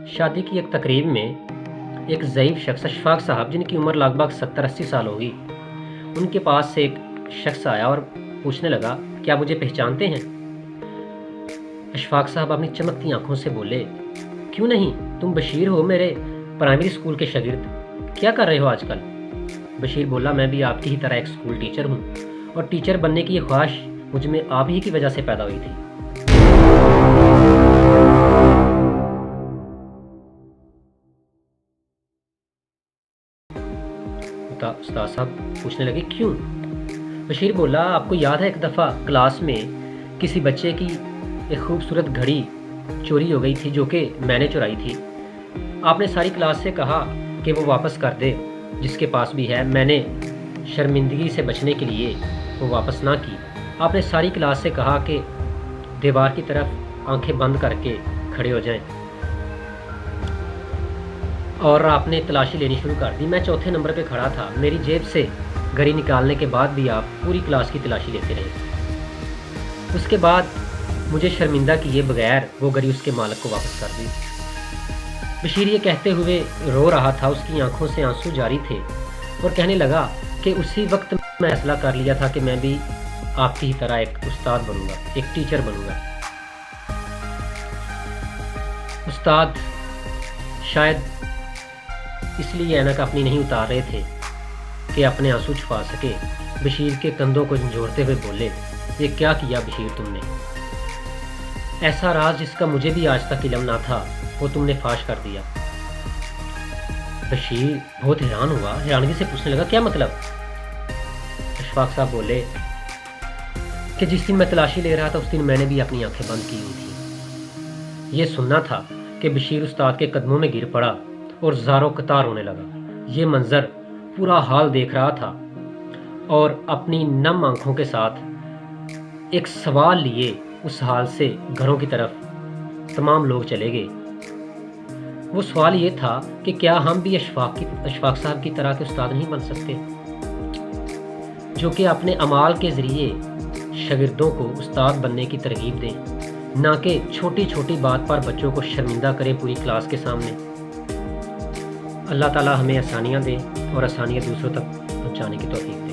शादी की एक तकरीब में एक ज़ईफ़ शख्स अशफाक साहब, जिनकी उम्र लगभग 70-80 साल होगी, उनके पास से एक शख्स आया और पूछने लगा, क्या मुझे पहचानते हैं? अशफाक साहब अपनी चमकती आंखों से बोले, क्यों नहीं, तुम बशीर हो, मेरे प्राइमरी स्कूल के शागिर्द। क्या कर रहे हो आजकल? बशीर बोला, मैं भी आपकी ही तरह एक स्कूल टीचर हूँ और टीचर बनने की ये ख्वाहिश मुझ में आप ही की वजह से पैदा हुई थी। उस्ताद साहब पूछने लगे, क्यों? बशीर बोला, आपको याद है एक दफ़ा क्लास में किसी बच्चे की एक खूबसूरत घड़ी चोरी हो गई थी, जो कि मैंने चुराई थी। आपने सारी क्लास से कहा कि वो वापस कर दे, जिसके पास भी है। मैंने शर्मिंदगी से बचने के लिए वो वापस ना की। आपने सारी क्लास से कहा कि दीवार की तरफ आंखें बंद करके खड़े हो जाएं, और आपने तलाशी लेनी शुरू कर दी। मैं चौथे नंबर पे खड़ा था। मेरी जेब से घड़ी निकालने के बाद भी आप पूरी क्लास की तलाशी लेते रहे। उसके बाद मुझे शर्मिंदा किए बगैर वो घड़ी उसके मालिक को वापस कर दी। बशीर ये कहते हुए रो रहा था, उसकी आंखों से आंसू जारी थे, और कहने लगा कि उसी वक्त मैं फैसला कर लिया था कि मैं भी आपकी ही तरह एक उस्ताद बनूंगा, एक टीचर बनूंगा। उस्ताद शायद इसलिए ऐनक अपनी नहीं उतार रहे थे कि अपने आंसू छुपा सके। बशीर के कंधों को झंझोड़ते हुए बोले, ये क्या किया बशीर तुमने? ऐसा राज जिसका मुझे भी आज तक इल्म ना था, वो तुमने फाश कर दिया। बशीर बहुत हैरान हुआ, हैरानगी से पूछने लगा, क्या मतलब? अशफाक साहब बोले कि जिस दिन मैं तलाशी ले रहा था, उस दिन मैंने भी अपनी आंखें बंद की हुई थी। ये सुनना था कि बशीर उस्ताद के कदमों में गिर पड़ा और ज़ारो कतार होने लगा। ये मंजर पूरा हाल देख रहा था और अपनी नम आंखों के साथ एक सवाल लिए उस हाल से घरों की तरफ तमाम लोग चले गए। वो सवाल ये था कि क्या हम भी अशफाक साहब की तरह के उस्ताद नहीं बन सकते, जो कि अपने अमाल के ज़रिए शागिर्दों को उस्ताद बनने की तरगीब दें, ना कि छोटी छोटी बात पर बच्चों को शर्मिंदा करें पूरी क्लास के सामने। अल्लाह ताला हमें आसानियाँ दे और आसानियाँ दूसरों तक पहुँचाने की तौफीक।